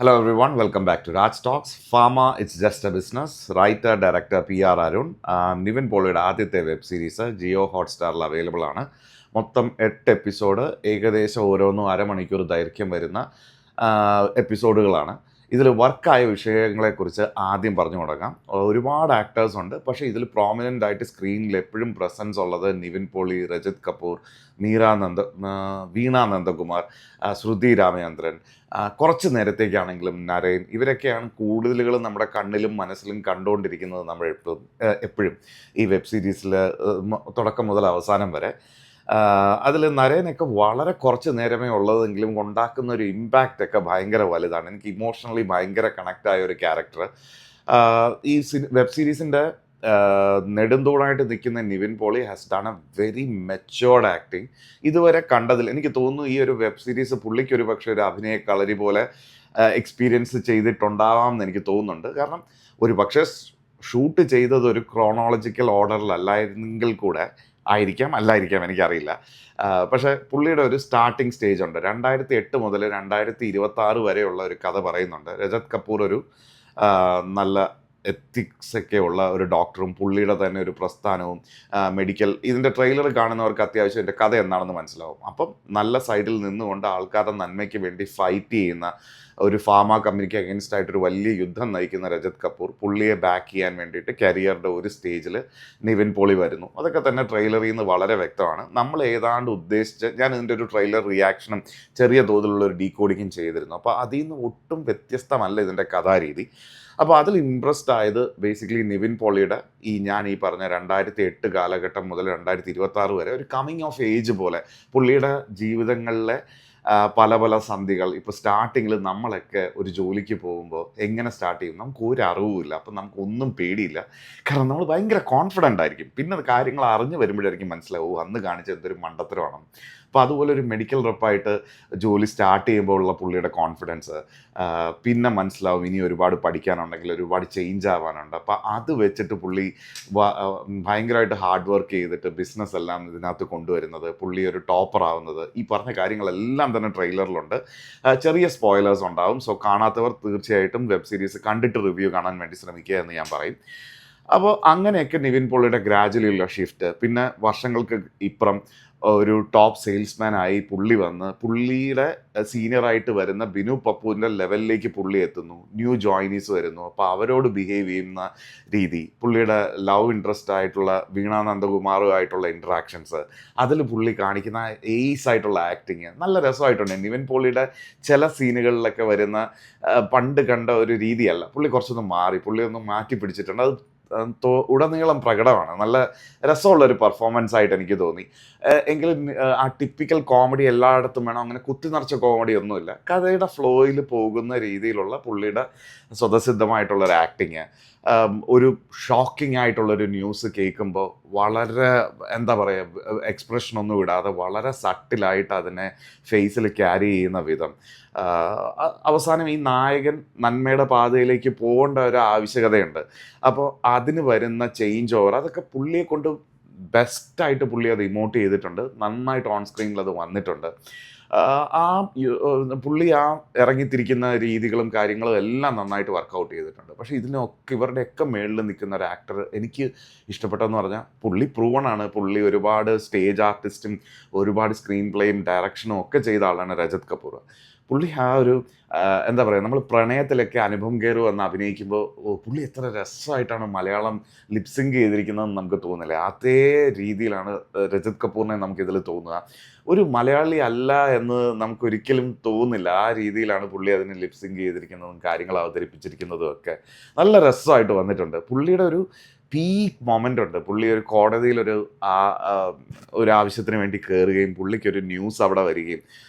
Hello everyone, welcome back to Raj Talks. Pharma, it's just a business. Writer, director PR Arun Nivin പോളിയുടെ ആദ്യത്തെ web series Jio ഹോട്ട്സ്റ്റാറിൽ available ആണ്. മൊത്തം 8 episode, ഏകദേശം ഓരോന്നും അരമണിക്കൂർ ദൈർഘ്യം വരുന്ന എപ്പിസോഡുകളാണ്. ഇതിൽ വർക്കായ വിഷയങ്ങളെക്കുറിച്ച് ആദ്യം പറഞ്ഞു തുടങ്ങാം. ഒരുപാട് ആക്ടേഴ്സ് ഉണ്ട്, പക്ഷേ ഇതിൽ പ്രോമിനൻ്റ് ആയിട്ട് സ്ക്രീനിൽ എപ്പോഴും പ്രസൻസ് ഉള്ളത് നിവിൻ പോളി, രജത് കപൂർ, വീണ നന്ദകുമാർ, ശ്രുതി രാമചന്ദ്രൻ, കുറച്ച് നേരത്തേക്കാണെങ്കിലും നരേൻ, ഇവരൊക്കെയാണ് കൂടുതലുകൾ നമ്മുടെ കണ്ണിലും മനസ്സിലും കണ്ടുകൊണ്ടിരിക്കുന്നത് നമ്മൾ എപ്പോഴും ഈ വെബ് സീരീസിൽ തുടക്കം മുതൽ അവസാനം വരെ. അതിൽ നരേനൊക്കെ വളരെ കുറച്ച് നേരമേ ഉള്ളതെങ്കിലും ഉണ്ടാക്കുന്ന ഒരു ഇമ്പാക്റ്റ് ഒക്കെ ഭയങ്കര വലുതാണ്. എനിക്ക് ഇമോഷണലി ഭയങ്കര കണക്റ്റായ ഒരു ക്യാരക്ടർ. ഈ വെബ് സീരീസിൻ്റെ നെടുന്തൂണായിട്ട് നിൽക്കുന്ന Nivin Pauly has done a very matured acting. ഇതുവരെ കണ്ടതിൽ എനിക്ക് തോന്നുന്നു ഈ ഒരു വെബ് സീരീസ് പുള്ളിക്ക് ഒരു പക്ഷേ ഒരു അഭിനയ കളരി പോലെ എക്സ്പീരിയൻസ് ചെയ്തിട്ടുണ്ടാവാം എന്ന് എനിക്ക് തോന്നുന്നുണ്ട്. കാരണം ഒരു പക്ഷേ ഷൂട്ട് ചെയ്തത് ഒരു ക്രോണോളജിക്കൽ ഓർഡറിലല്ലായിരുന്നെങ്കിൽ കൂടെ അല്ലായിരിക്കാം എനിക്കറിയില്ല. പക്ഷേ പുള്ളിയുടെ ഒരു സ്റ്റാർട്ടിങ് സ്റ്റേജ് ഉണ്ട്. 2008 മുതൽ 2026 വരെയുള്ള ഒരു കഥ പറയുന്നുണ്ട്. രജത് കപൂർ ഒരു നല്ല എത്തിക്സ് ഒക്കെ ഉള്ള ഒരു ഡോക്ടറും പുള്ളിയുടെ തന്നെ ഒരു പ്രസ്ഥാനവും മെഡിക്കൽ, ഇതിൻ്റെ ട്രെയിലർ കാണുന്നവർക്ക് അത്യാവശ്യം എൻ്റെ കഥ എന്താണെന്ന് മനസ്സിലാവും. അപ്പം നല്ല സൈഡിൽ നിന്നുകൊണ്ട് ആൾക്കാരുടെ നന്മയ്ക്ക് വേണ്ടി ഫൈറ്റ് ചെയ്യുന്ന ഒരു ഫാർമ കമ്പനിക്ക് അഗൈൻസ്റ്റ് ആയിട്ടൊരു വലിയ യുദ്ധം നയിക്കുന്ന രജത് കപൂർ പുള്ളിയെ ബാക്ക് ചെയ്യാൻ വേണ്ടിയിട്ട് കരിയറുടെ ഒരു സ്റ്റേജിൽ നിവിൻ പോളി വരുന്നു. അതൊക്കെ തന്നെ ട്രെയിലറിൽ നിന്ന് വളരെ വ്യക്തമാണ്. നമ്മൾ ഏതാണ്ട് ഞാൻ ഇതിൻ്റെ ഒരു ട്രെയിലർ റിയാക്ഷനും ചെറിയ തോതിലുള്ള ഒരു ഡീകോഡിങ്ങും ചെയ്തിരുന്നു. അപ്പോൾ അതിൽ നിന്ന് ഒട്ടും വ്യത്യസ്തമല്ല ഇതിൻ്റെ കഥാരീതി. അപ്പോൾ അതിൽ ഇംപ്രസ്ഡ് ആയത് ബേസിക്കലി നിവിൻ പോളിയുടെ ഞാൻ ഈ പറഞ്ഞ 2008 കാലഘട്ടം മുതൽ 2026 വരെ ഒരു കമ്മിങ് ഓഫ് ഏജ് പോലെ പുള്ളിയുടെ ജീവിതങ്ങളിലെ പല പല സന്ധികൾ. ഇപ്പോൾ സ്റ്റാർട്ടിങ്ങിൽ നമ്മളൊക്കെ ഒരു ജോലിക്ക് പോകുമ്പോൾ എങ്ങനെ സ്റ്റാർട്ട് ചെയ്യും, നമുക്ക് ഒരു അറിവുമില്ല. അപ്പം നമുക്കൊന്നും പേടിയില്ല, കാരണം നമ്മൾ ഭയങ്കര കോൺഫിഡൻ്റ് ആയിരിക്കും. പിന്നെ അത് കാര്യങ്ങൾ അറിഞ്ഞു വരുമ്പോഴായിരിക്കും മനസ്സിലാവും അന്ന് കാണിച്ച എന്തൊരു മണ്ടത്തരമാണ്. അപ്പോൾ അതുപോലെ ഒരു മെഡിക്കൽ റെപ്പായിട്ട് ജോലി സ്റ്റാർട്ട് ചെയ്യുമ്പോൾ ഉള്ള പുള്ളിയുടെ കോൺഫിഡൻസ് പിന്നെ മനസ്സിലാവും ഇനി ഒരുപാട് പഠിക്കാനുണ്ടെങ്കിൽ ഒരുപാട് ചേഞ്ച് ആവാനുണ്ട്. അപ്പോൾ അത് വെച്ചിട്ട് പുള്ളി ഭയങ്കരമായിട്ട് ഹാർഡ് വർക്ക് ചെയ്തിട്ട് ബിസിനസ് എല്ലാം ഇതിനകത്ത് കൊണ്ടുവരുന്നത്, പുള്ളി ഒരു ടോപ്പർ ആവുന്നത്, ഈ പറഞ്ഞ കാര്യങ്ങളെല്ലാം തന്നെ ട്രെയിലറിലുണ്ട്. ചെറിയ സ്പോയിലേഴ്സ് ഉണ്ടാവും. സോ കാണാത്തവർ തീർച്ചയായിട്ടും വെബ് സീരീസ് കണ്ടിട്ട് റിവ്യൂ കാണാൻ വേണ്ടി ശ്രമിക്കുക എന്ന് ഞാൻ പറയും. അപ്പോൾ അങ്ങനെയൊക്കെ നിവിൻ പോളിയുടെ ഗ്രാജുവലിയുള്ള ഷിഫ്റ്റ്, പിന്നെ വർഷങ്ങൾക്ക് ഇപ്പുറം ഒരു ടോപ്പ് സെയിൽസ്മാൻ ആയി പുള്ളി വന്ന് പുള്ളിയുടെ സീനിയറായിട്ട് വരുന്ന ബിനു പപ്പുവിൻ്റെ ലെവലിലേക്ക് പുള്ളി എത്തുന്നു. ന്യൂ ജോയിനീസ് വരുന്നു. അപ്പോൾ അവരോട് ബിഹേവ് ചെയ്യുന്ന രീതി, പുള്ളിയുടെ ലവ് ഇൻട്രസ്റ്റ് ആയിട്ടുള്ള വീണ നന്ദകുമാറുമായിട്ടുള്ള ഇൻട്രാക്ഷൻസ്, അതിൽ പുള്ളി കാണിക്കുന്ന എയ്സ് ആയിട്ടുള്ള ആക്ടിങ് നല്ല രസമായിട്ടുണ്ട്. നിവിൻ പോളിയുടെ ചില സീനുകളിലൊക്കെ വരുന്ന പണ്ട് കണ്ട ഒരു രീതിയല്ല, പുള്ളി കുറച്ചൊന്ന് മാറി, പുള്ളി ഒന്ന് മാറ്റി പിടിച്ചിട്ടുണ്ട്. അത് ഉടനീളം പ്രകടമാണ്. നല്ല രസമുള്ളൊരു പെർഫോമൻസ് ആയിട്ട് എനിക്ക് തോന്നി. എങ്കിലും ആ ടിപ്പിക്കൽ കോമഡി എല്ലായിടത്തും വേണം, അങ്ങനെ കുത്തി നിറച്ച കോമഡി ഒന്നുമില്ല. കഥയുടെ ഫ്ലോയിൽ പോകുന്ന രീതിയിലുള്ള പുള്ളിയുടെ സ്വതസിദ്ധമായിട്ടുള്ളൊരു ആക്ടിങ്, ഒരു ഷോക്കിംഗ് ആയിട്ടുള്ളൊരു ന്യൂസ് കേൾക്കുമ്പോൾ വളരെ എന്താ പറയുക, എക്സ്പ്രഷനൊന്നും ഇടാതെ വളരെ സട്ടിലായിട്ട് അതിനെ ഫേസിൽ ക്യാരി ചെയ്യുന്ന വിധം, അവസാനം ഈ നായകൻ നന്മയുടെ പാതയിലേക്ക് പോകേണ്ട ഒരു ആവശ്യകതയുണ്ട്. അപ്പോൾ അതിന് വരുന്ന ചേഞ്ച് ഓവർ, അതൊക്കെ പുള്ളിയെ കൊണ്ട് ബെസ്റ്റായിട്ട് പുള്ളി അത് ഇമോട്ട് ചെയ്തിട്ടുണ്ട്. നന്നായിട്ട് ഓൺ സ്ക്രീനിൽ അത് വന്നിട്ടുണ്ട്. പുള്ളി ഇറങ്ങിത്തിരിക്കുന്ന രീതികളും കാര്യങ്ങളും എല്ലാം നന്നായിട്ട് വർക്കൗട്ട് ചെയ്തിട്ടുണ്ട്. പക്ഷേ ഇവരുടെയൊക്കെ മേളിൽ നിൽക്കുന്ന ഒരു ആക്ടർ എനിക്ക് ഇഷ്ടപ്പെട്ടതെന്ന് പറഞ്ഞാൽ പുള്ളി പ്രൂവണാണ്. പുള്ളി ഒരുപാട് സ്റ്റേജ് ആർട്ടിസ്റ്റും ഒരുപാട് സ്ക്രീൻ പ്ലേയും ഡയറക്ഷനും ഒക്കെ ചെയ്ത ആളാണ് രജത് കപൂർ. പുള്ളി ഒരു എന്താ പറയുക, നമ്മൾ പ്രണയത്തിലൊക്കെ അനുപം ഖേർ വന്ന് അഭിനയിക്കുമ്പോൾ പുള്ളി എത്ര രസമായിട്ടാണ് മലയാളം ലിപ്സിങ്ക് ചെയ്തിരിക്കുന്നതെന്ന് നമുക്ക് തോന്നില്ല. അതേ രീതിയിലാണ് രജത് കപൂറിനെ നമുക്കിതിൽ തോന്നുക. ഒരു മലയാളി അല്ല എന്ന് നമുക്കൊരിക്കലും തോന്നില്ല. ആ രീതിയിലാണ് പുള്ളി അതിന് ലിപ്സിങ്ക് ചെയ്തിരിക്കുന്നതും കാര്യങ്ങൾ അവതരിപ്പിച്ചിരിക്കുന്നതും ഒക്കെ നല്ല രസമായിട്ട് വന്നിട്ടുണ്ട്. പുള്ളിയുടെ ഒരു പീക്ക് മൊമെൻ്റ് ഉണ്ട്. പുള്ളി ഒരു കോടതിയിലൊരു ഒരു ആവശ്യത്തിന് വേണ്ടി കയറുകയും പുള്ളിക്കൊരു ന്യൂസ് അവിടെ വരികയും,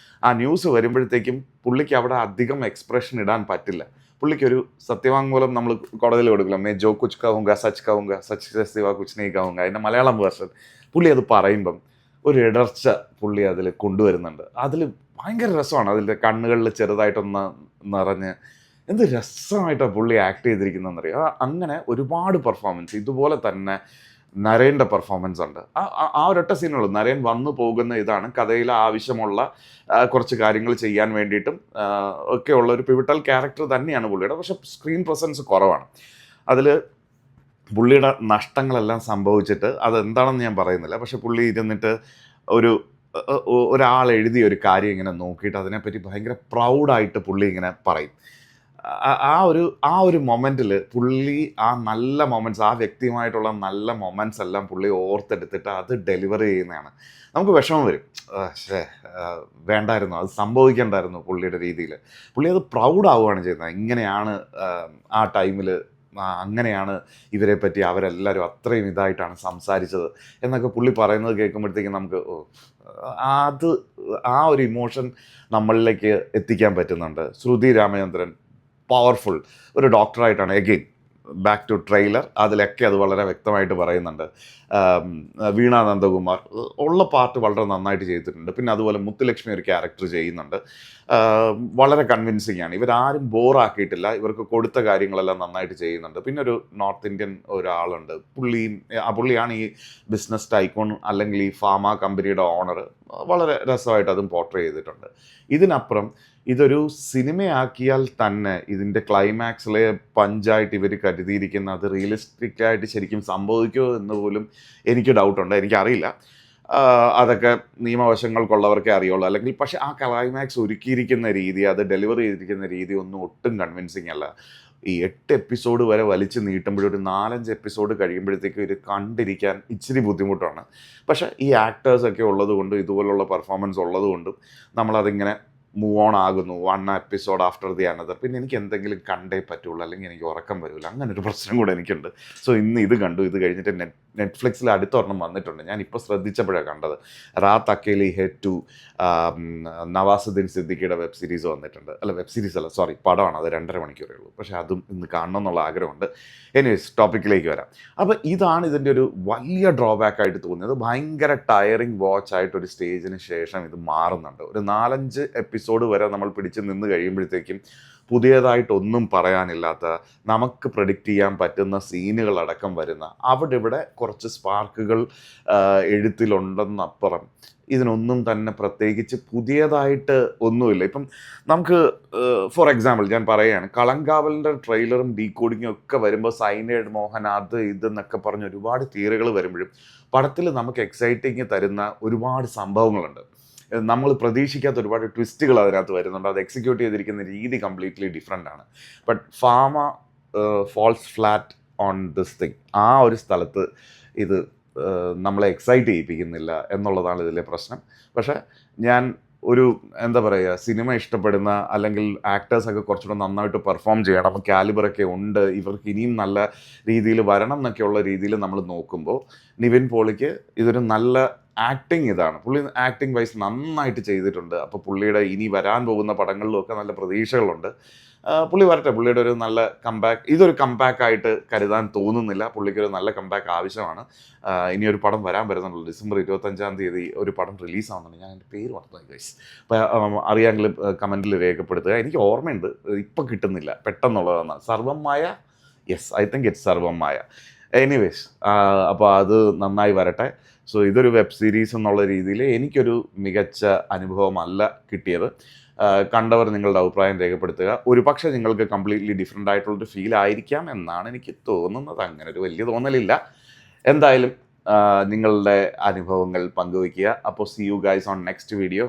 ആ ന്യൂസ് വരുമ്പോഴത്തേക്കും പുള്ളിക്ക് അവിടെ അധികം എക്സ്പ്രഷൻ ഇടാൻ പറ്റില്ല. പുള്ളിക്കൊരു സത്യവാങ്മൂലം നമ്മൾ കോടതിയിൽ കൊടുക്കില്ല, മേ ജോ കുച്ച് കഹൂങ്ക സച്ച് കഹൂങ്ക സച്ച് സിവ കുച്ച് നെയ് കഹൂങ്ക, അതിൻ്റെ മലയാളം വേർഷൻ പുള്ളി അത് പറയുമ്പം ഒരു ഇടർച്ച പുള്ളി അതിൽ കൊണ്ടുവരുന്നുണ്ട്. അതിൽ ഭയങ്കര രസമാണ്. അതിൻ്റെ കണ്ണുകളിൽ ചെറുതായിട്ടൊന്ന് നിറഞ്ഞ് എന്ത് രസമായിട്ടാണ് പുള്ളി ആക്ട് ചെയ്തിരിക്കുന്നതെന്നറിയാം. അങ്ങനെ ഒരുപാട് പെർഫോമൻസ് ഇതുപോലെ തന്നെ നരേൻ്റെ പെർഫോമൻസ് ഉണ്ട്. ആ ഒരൊറ്റ സീനുള്ളൂ. നരേൻ വന്നു പോകുന്ന ഇതാണ് കഥയിൽ ആവശ്യമുള്ള കുറച്ച് കാര്യങ്ങൾ ചെയ്യാൻ വേണ്ടിയിട്ടും ഒക്കെ ഉള്ള ഒരു പിവിട്ടൽ ക്യാരക്ടർ തന്നെയാണ് പുള്ളിയുടെ. പക്ഷെ സ്ക്രീൻ പ്രസൻസ് കുറവാണ്. അതിൽ പുള്ളിയുടെ നഷ്ടങ്ങളെല്ലാം സംഭവിച്ചിട്ട് അതെന്താണെന്ന് ഞാൻ പറയുന്നില്ല. പക്ഷെ പുള്ളി ഇരുന്നിട്ട് ഒരാൾ എഴുതിയ ഒരു കാര്യം ഇങ്ങനെ നോക്കിയിട്ട് അതിനെപ്പറ്റി ഭയങ്കര പ്രൗഡായിട്ട് പുള്ളി ഇങ്ങനെ പറയും. ആ ഒരു മൊമെൻറ്റിൽ പുള്ളി ആ നല്ല മൊമെൻറ്റ്സ്, ആ വ്യക്തിയുമായിട്ടുള്ള നല്ല മൊമെൻറ്റ്സ് എല്ലാം പുള്ളി ഓർത്തെടുത്തിട്ട് അത് ഡെലിവറി ചെയ്യുന്നതാണ്. നമുക്ക് വിഷമം വരും, വേണ്ടായിരുന്നു, അത് സംഭവിക്കണ്ടായിരുന്നു പുള്ളിയുടെ രീതിയിൽ. പുള്ളി അത് പ്രൗഡാവുകയാണ് ചെയ്യുന്നത്. ഇങ്ങനെയാണ് ആ ടൈമിൽ, അങ്ങനെയാണ് ഇവരെ പറ്റി അവരെല്ലാവരും അത്രയും ഇതായിട്ടാണ് സംസാരിച്ചത് എന്നൊക്കെ പുള്ളി പറയുന്നത് കേൾക്കുമ്പോഴത്തേക്കും നമുക്ക് അത് ആ ഒരു ഇമോഷൻ നമ്മളിലേക്ക് എത്തിക്കാൻ പറ്റുന്നുണ്ട്. ശ്രുതി രാമചന്ദ്രൻ പവർഫുൾ ഒരു ഡോക്ടറായിട്ടാണ്. എഗെയിൻ ബാക്ക് ടു ട്രെയിലർ, അതിലൊക്കെ അത് വളരെ വ്യക്തമായിട്ട് പറയുന്നുണ്ട്. വീണ നന്ദകുമാർ ഉള്ള പാർട്ട് വളരെ നന്നായിട്ട് ചെയ്തിട്ടുണ്ട്. പിന്നെ അതുപോലെ മുത്തുലക്ഷ്മി ഒരു ക്യാരക്ടർ ചെയ്യുന്നുണ്ട്. വളരെ കൺവിൻസിങ് ആണ്. ഇവരാരും ബോറാക്കിയിട്ടില്ല. ഇവർക്ക് കൊടുത്ത കാര്യങ്ങളെല്ലാം നന്നായിട്ട് ചെയ്യുന്നുണ്ട്. പിന്നെ ഒരു നോർത്ത് ഇന്ത്യൻ ഒരാളുണ്ട്. പുള്ളിയാണ് ഈ ബിസിനസ് ടൈക്കോൺ അല്ലെങ്കിൽ ഈ ഫാമ കമ്പനിയുടെ ഓണർ. വളരെ രസമായിട്ട് അതും പോർട്രേ ചെയ്തിട്ടുണ്ട്. ഇതിനപ്പുറം ഇതൊരു സിനിമയാക്കിയാൽ തന്നെ ഇതിൻ്റെ ക്ലൈമാക്സിലെ പഞ്ചായിട്ട് ഇവർ കരുതിയിരിക്കുന്ന അത് റിയലിസ്റ്റിക്കായിട്ട് ശരിക്കും സംഭവിക്കുമോ എന്ന് പോലും എനിക്ക് ഡൗട്ടുണ്ട്. എനിക്കറിയില്ല. അതൊക്കെ നിയമവശങ്ങൾക്കുള്ളവർക്കേ അറിയുള്ളൂ. അല്ലെങ്കിൽ പക്ഷേ ആ ക്ലൈമാക്സ് ഒരുക്കിയിരിക്കുന്ന രീതി, അത് ഡെലിവറി ചെയ്തിരിക്കുന്ന രീതി ഒന്നും ഒട്ടും കൺവിൻസിങ് അല്ല. ഈ 8 എപ്പിസോഡ് വരെ വലിച്ചു നീട്ടുമ്പോഴൊരു 4-5 എപ്പിസോഡ് കഴിയുമ്പോഴത്തേക്കും ഇത് കണ്ടിരിക്കാൻ ഇച്ചിരി ബുദ്ധിമുട്ടാണ്. പക്ഷേ ഈ ആക്ടേഴ്സൊക്കെ ഉള്ളത് കൊണ്ടും ഇതുപോലുള്ള പെർഫോമൻസ് ഉള്ളത് കൊണ്ടും നമ്മളതിങ്ങനെ മൂവ് ഓൺ ആകുന്നു. 1 എപ്പിസോഡ് ആഫ്റ്റർ ദി അനദർ. പിന്നെ എനിക്ക് എന്തെങ്കിലും കണ്ടേ പറ്റുള്ളൂ, അല്ലെങ്കിൽ എനിക്ക് ഉറക്കം വരില്ല. അങ്ങനെ ഒരു പ്രശ്നം കൂടെ എനിക്കുണ്ട്. സോ ഇന്ന് ഇത് കണ്ടു. ഇത് കഴിഞ്ഞിട്ട് നെറ്റ്ഫ്ലിക്സിൽ അടുത്തൊരെണ്ണം വന്നിട്ടുണ്ട്. ഞാൻ ഇപ്പോൾ ശ്രദ്ധിച്ചപ്പോഴാണ് കണ്ടത്. റാത്ത് അക്കേലി ഹെഡ് ടു നവാസുദ്ദീൻ സിദ്ദിഖിയുടെ വെബ് സീരീസ് വന്നിട്ടുണ്ട്. വെബ് സീരീസ് അല്ല, സോറി, പടമാണ്. അത് 2.5 മണിക്കൂറേ ഉള്ളൂ. പക്ഷേ അതും ഇന്ന് കാണണം എന്നുള്ള ആഗ്രഹമുണ്ട്. എനിവേസ് ടോപ്പിക്കിലേക്ക് വരാം. അപ്പോൾ ഇതാണ് ഇതിൻ്റെ ഒരു വലിയ ഡ്രോബാക്ക് ആയിട്ട് തോന്നിയത്. ഭയങ്കര ടയറിങ് വാച്ച് ആയിട്ട് ഒരു സ്റ്റേജിന് ശേഷം ഇത് മാറുന്നുണ്ട്. ഒരു 4-5 എപ്പിസോഡ് വരെ നമ്മൾ പിടിച്ച് നിന്ന് കഴിയുമ്പോഴത്തേക്കും പുതിയതായിട്ടൊന്നും പറയാനില്ലാത്ത, നമുക്ക് പ്രഡിക്റ്റ് ചെയ്യാൻ പറ്റുന്ന സീനുകളടക്കം വരുന്ന, അവിടെ ഇവിടെ കുറച്ച് സ്പാർക്കുകൾ എഴുത്തിലുണ്ടെന്നപ്പുറം ഇതിനൊന്നും തന്നെ പ്രത്യേകിച്ച് പുതിയതായിട്ട് ഒന്നുമില്ല. ഇപ്പം നമുക്ക് ഫോർ എക്സാമ്പിൾ ഞാൻ പറയുകയാണ്, കളങ്കാവലിൻ്റെ ട്രെയിലറും ഡീകോഡിങ്ങും ഒക്കെ വരുമ്പോൾ സൈനൈഡ് മോഹൻ അത് ഇതെന്നൊക്കെ പറഞ്ഞ് ഒരുപാട് തിയറികൾ വരുമ്പോഴും പടത്തിൽ നമുക്ക് എക്സൈറ്റിങ് തരുന്ന ഒരുപാട് സംഭവങ്ങളുണ്ട്. നമ്മൾ പ്രതീക്ഷിക്കാത്ത ഒരുപാട് ട്വിസ്റ്റുകൾ അതിനകത്ത് വരുന്നുണ്ട്. അത് എക്സിക്യൂട്ട് ചെയ്തിരിക്കുന്ന രീതി കംപ്ലീറ്റ്ലി ഡിഫറെൻ്റ് ആണ്. But Pharma falls flat on this thing. ആ ഒരു സ്ഥലത്ത് ഇത് നമ്മളെ എക്സൈറ്റ് ചെയ്യിപ്പിക്കുന്നില്ല എന്നുള്ളതാണ് ഇതിലെ പ്രശ്നം. പക്ഷേ ഞാൻ എന്താ പറയുക, സിനിമ ഇഷ്ടപ്പെടുന്ന അല്ലെങ്കിൽ ആക്ടേഴ്സൊക്കെ കുറച്ചുകൂടെ നന്നായിട്ട് പെർഫോം ചെയ്യണം, കാലിബറൊക്കെ ഉണ്ട്, ഇവർക്ക് ഇനിയും നല്ല രീതിയിൽ വരണം എന്നൊക്കെയുള്ള രീതിയിൽ നമ്മൾ നോക്കുമ്പോൾ നിവിൻ പോളിക്ക് ഇതൊരു നല്ല ആക്ടിങ് ഇതാണ്. പുള്ളി ആക്ടിങ് വൈസ് നന്നായിട്ട് ചെയ്തിട്ടുണ്ട്. അപ്പോൾ പുള്ളിയുടെ ഇനി വരാൻ പോകുന്ന പടങ്ങളിലുമൊക്കെ നല്ല പ്രതീക്ഷകളുണ്ട്. പുള്ളി വരട്ടെ. പുള്ളിയുടെ ഒരു നല്ല കംബാക്ക്, ഇതൊരു കംബാക്കായിട്ട് കരുതാൻ തോന്നുന്നില്ല. പുള്ളിക്കൊരു നല്ല കംബാക്ക് ആവശ്യമാണ്. ഇനിയൊരു പടം വരാൻ വരുന്നുള്ളൂ. ഡിസംബർ 25-ാം തീയതി ഒരു പടം റിലീസാവുന്നുണ്ട്. ഞാൻ എൻ്റെ പേര് മറന്നുപോയി ഗൈസ്. അപ്പോൾ അറിയാമെങ്കിലും കമൻറ്റിൽ രേഖപ്പെടുത്തുക. എനിക്ക് ഓർമ്മയുണ്ട്, ഇപ്പം കിട്ടുന്നില്ല, പെട്ടെന്നുള്ളതാണ്. സർവം മായ, യെസ്, ഐ തിങ്ക് ഇറ്റ്സ് സർവം മായ. എനിവേസ്, അപ്പോൾ അത് നന്നായി വരട്ടെ. സോ ഇതൊരു വെബ് സീരീസ് എന്നുള്ള രീതിയിൽ എനിക്കൊരു മികച്ച അനുഭവമല്ല കിട്ടിയത്. കണ്ടവർ നിങ്ങളുടെ അഭിപ്രായം രേഖപ്പെടുത്തുക. ഒരുപക്ഷെ നിങ്ങൾക്ക് കംപ്ലീറ്റ്ലി ഡിഫറെൻ്റ് ആയിട്ടുള്ളൊരു ഫീൽ ആയിരിക്കാം എന്നാണ് എനിക്ക് തോന്നുന്നത്. അങ്ങനെ ഒരു വലിയ തോന്നലില്ല. എന്തായാലും നിങ്ങളുടെ അനുഭവങ്ങൾ പങ്കുവയ്ക്കുക. അപ്പോൾ see you guys on next video.